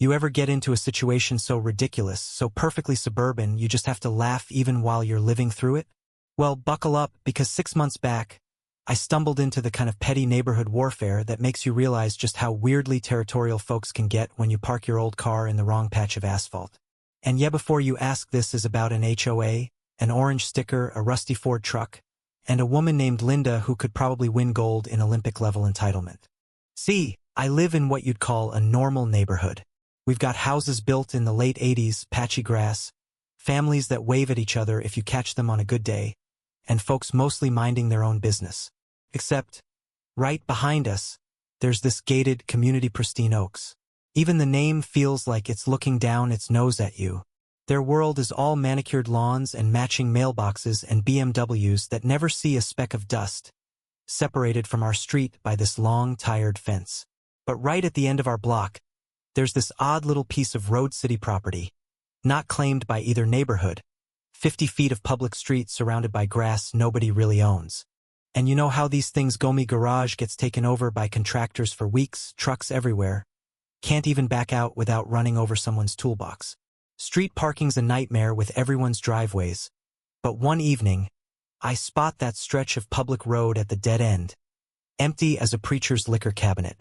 You ever get into a situation so ridiculous, so perfectly suburban, you just have to laugh even while you're living through it? Well, buckle up, because 6 months back, I stumbled into the kind of petty neighborhood warfare that makes you realize just how weirdly territorial folks can get when you park your old car in the wrong patch of asphalt. And yeah, before you ask, this is about an HOA, an orange sticker, a rusty Ford truck, and a woman named Linda who could probably win gold in Olympic-level entitlement. See, I live in what you'd call a normal neighborhood. We've got houses built in the late 80s, patchy grass, families that wave at each other if you catch them on a good day, and folks mostly minding their own business. Except, right behind us, there's this gated community, Pristine Oaks. Even the name feels like it's looking down its nose at you. Their world is all manicured lawns and matching mailboxes and BMWs that never see a speck of dust, separated from our street by this long, tired fence. But right at the end of our block, there's this odd little piece of road city property, not claimed by either neighborhood, 50 feet of public street surrounded by grass nobody really owns. And you know how these things go. Me garage gets taken over by contractors for weeks, trucks everywhere. Can't even back out without running over someone's toolbox. Street parking's a nightmare with everyone's driveways. But one evening, I spot that stretch of public road at the dead end, empty as a preacher's liquor cabinet.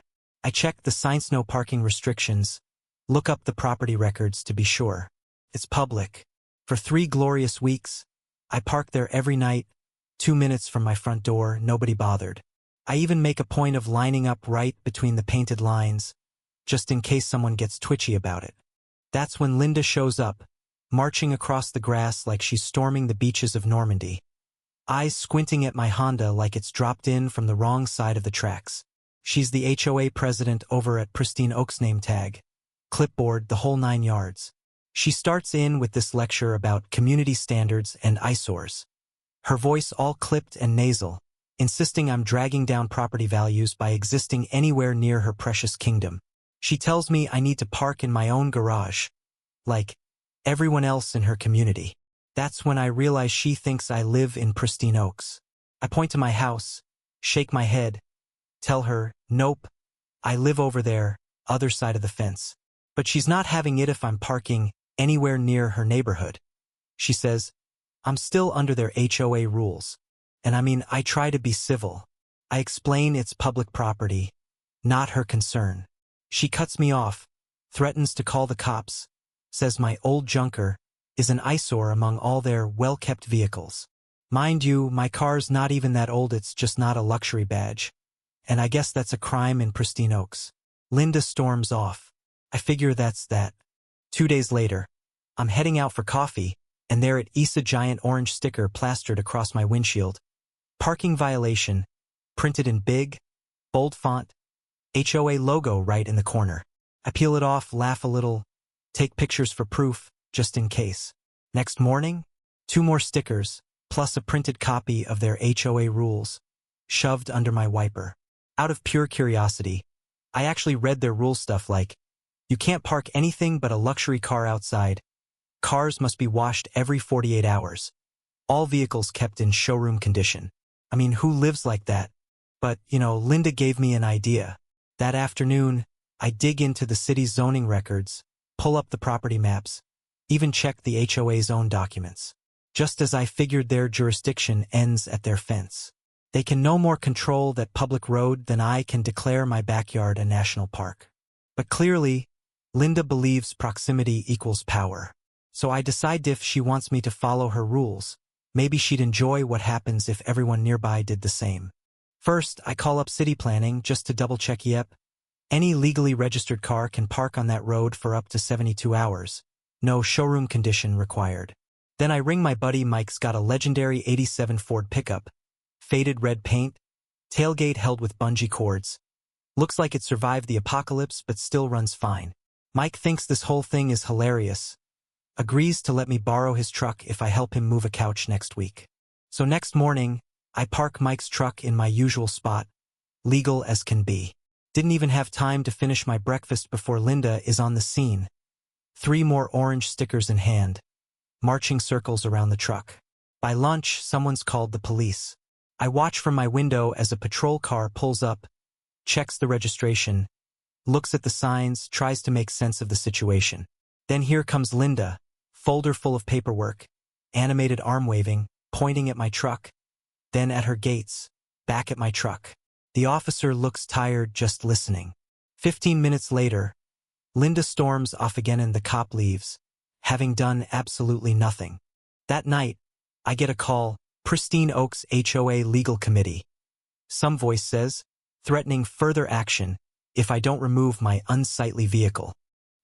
I check the signs, no parking restrictions, look up the property records to be sure. It's public. For 3 glorious weeks, I park there every night, 2 minutes from my front door, nobody bothered. I even make a point of lining up right between the painted lines, just in case someone gets twitchy about it. That's when Linda shows up, marching across the grass like she's storming the beaches of Normandy. Eyes squinting at my Honda like it's dropped in from the wrong side of the tracks. She's the HOA president over at Pristine Oaks, name tag, clipboard, the whole 9 yards. She starts in with this lecture about community standards and eyesores. Her voice all clipped and nasal, insisting I'm dragging down property values by existing anywhere near her precious kingdom. She tells me I need to park in my own garage, like everyone else in her community. That's when I realize she thinks I live in Pristine Oaks. I point to my house, shake my head, tell her, nope, I live over there, other side of the fence. But she's not having it if I'm parking anywhere near her neighborhood. She says, I'm still under their HOA rules. And I mean, I try to be civil. I explain it's public property, not her concern. She cuts me off, threatens to call the cops, says my old junker is an eyesore among all their well-kept vehicles. Mind you, my car's not even that old, it's just not a luxury badge. And I guess that's a crime in Pristine Oaks. Linda storms off. I figure that's that. 2 days later, I'm heading out for coffee, and there it is, a giant orange sticker plastered across my windshield. Parking violation, printed in big, bold font, HOA logo right in the corner. I peel it off, laugh a little, take pictures for proof, just in case. Next morning, 2 more stickers, plus a printed copy of their HOA rules, shoved under my wiper. Out of pure curiosity, I actually read their rule stuff like, you can't park anything but a luxury car outside. Cars must be washed every 48 hours. All vehicles kept in showroom condition. I mean, who lives like that? But, Linda gave me an idea. That afternoon, I dig into the city's zoning records, pull up the property maps, even check the HOA's own documents. Just as I figured, their jurisdiction ends at their fence. They can no more control that public road than I can declare my backyard a national park. But clearly, Linda believes proximity equals power. So I decide if she wants me to follow her rules, maybe she'd enjoy what happens if everyone nearby did the same. First, I call up city planning just to double-check. Yep, any legally registered car can park on that road for up to 72 hours. No showroom condition required. Then I ring my buddy Mike's got a legendary 87 Ford pickup, faded red paint, tailgate held with bungee cords. Looks like it survived the apocalypse but still runs fine. Mike thinks this whole thing is hilarious. Agrees to let me borrow his truck if I help him move a couch next week. So next morning, I park Mike's truck in my usual spot, legal as can be. Didn't even have time to finish my breakfast before Linda is on the scene. 3 more orange stickers in hand, marching circles around the truck. By lunch, someone's called the police. I watch from my window as a patrol car pulls up, checks the registration, looks at the signs, tries to make sense of the situation. Then here comes Linda, folder full of paperwork, animated arm waving, pointing at my truck, then at her gates, back at my truck. The officer looks tired just listening. 15 minutes later, Linda storms off again and the cop leaves, having done absolutely nothing. That night, I get a call, Pristine Oaks HOA Legal Committee. Some voice says, threatening further action if I don't remove my unsightly vehicle.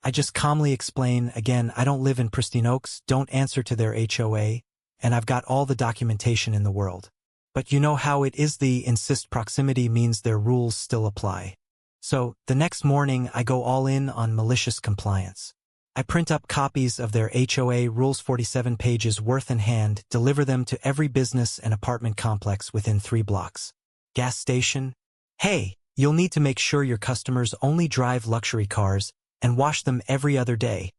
I just calmly explain, again, I don't live in Pristine Oaks, don't answer to their HOA, and I've got all the documentation in the world. But you know how it is, the insist proximity means their rules still apply. So, the next morning I go all in on malicious compliance. I print up copies of their HOA rules, 47 pages worth in hand, deliver them to every business and apartment complex within 3 blocks. Gas station? Hey, you'll need to make sure your customers only drive luxury cars and wash them every other day,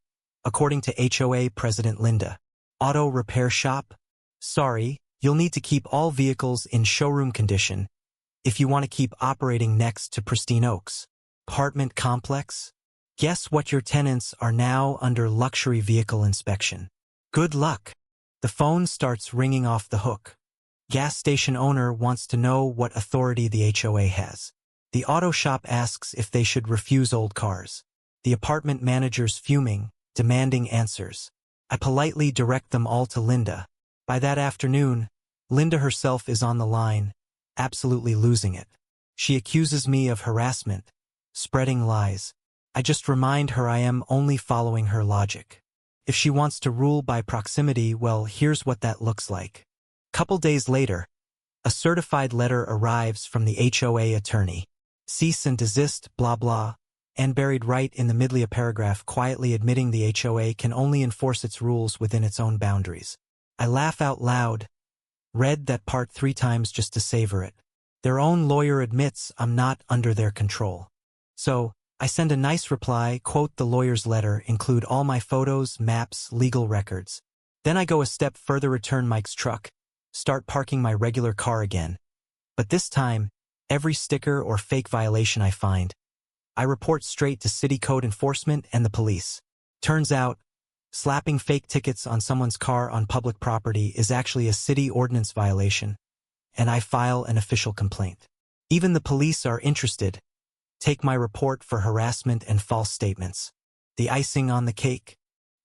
according to HOA President Linda. Auto repair shop? Sorry, you'll need to keep all vehicles in showroom condition if you want to keep operating next to Pristine Oaks. Apartment complex? Guess what, your tenants are now under luxury vehicle inspection. Good luck. The phone starts ringing off the hook. Gas station owner wants to know what authority the HOA has. The auto shop asks if they should refuse old cars. The apartment manager's fuming, demanding answers. I politely direct them all to Linda. By that afternoon, Linda herself is on the line, absolutely losing it. She accuses me of harassment, spreading lies. I just remind her I am only following her logic. If she wants to rule by proximity, well, here's what that looks like. Couple days later, a certified letter arrives from the HOA attorney. Cease and desist, blah blah, and buried right in the middle a paragraph quietly admitting the HOA can only enforce its rules within its own boundaries. I laugh out loud, read that part 3 times just to savor it. Their own lawyer admits I'm not under their control. So, I send a nice reply, quote the lawyer's letter, include all my photos, maps, legal records. Then I go a step further, return Mike's truck, start parking my regular car again. But this time, every sticker or fake violation I find, I report straight to city code enforcement and the police. Turns out, slapping fake tickets on someone's car on public property is actually a city ordinance violation, and I file an official complaint. Even the police are interested. Take my report for harassment and false statements. The icing on the cake.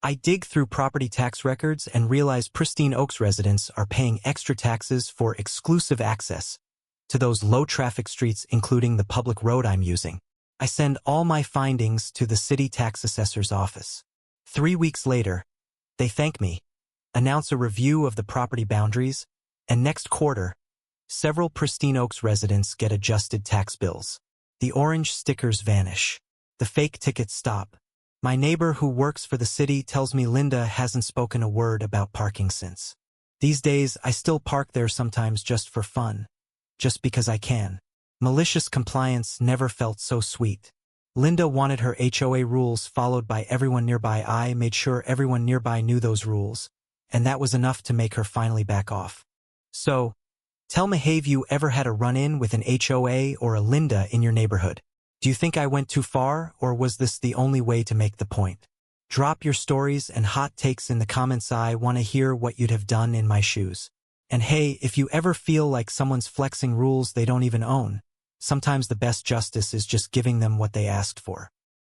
I dig through property tax records and realize Pristine Oaks residents are paying extra taxes for exclusive access to those low-traffic streets, including the public road I'm using. I send all my findings to the city tax assessor's office. 3 weeks later, they thank me, announce a review of the property boundaries, and next quarter, several Pristine Oaks residents get adjusted tax bills. The orange stickers vanish. The fake tickets stop. My neighbor who works for the city tells me Linda hasn't spoken a word about parking since. These days, I still park there sometimes just for fun. Just because I can. Malicious compliance never felt so sweet. Linda wanted her HOA rules followed by everyone nearby. I made sure everyone nearby knew those rules, and that was enough to make her finally back off. So, tell me, have you ever had a run-in with an HOA or a Linda in your neighborhood? Do you think I went too far, or was this the only way to make the point? Drop your stories and hot takes in the comments. I want to hear what you'd have done in my shoes. And hey, if you ever feel like someone's flexing rules they don't even own, sometimes the best justice is just giving them what they asked for.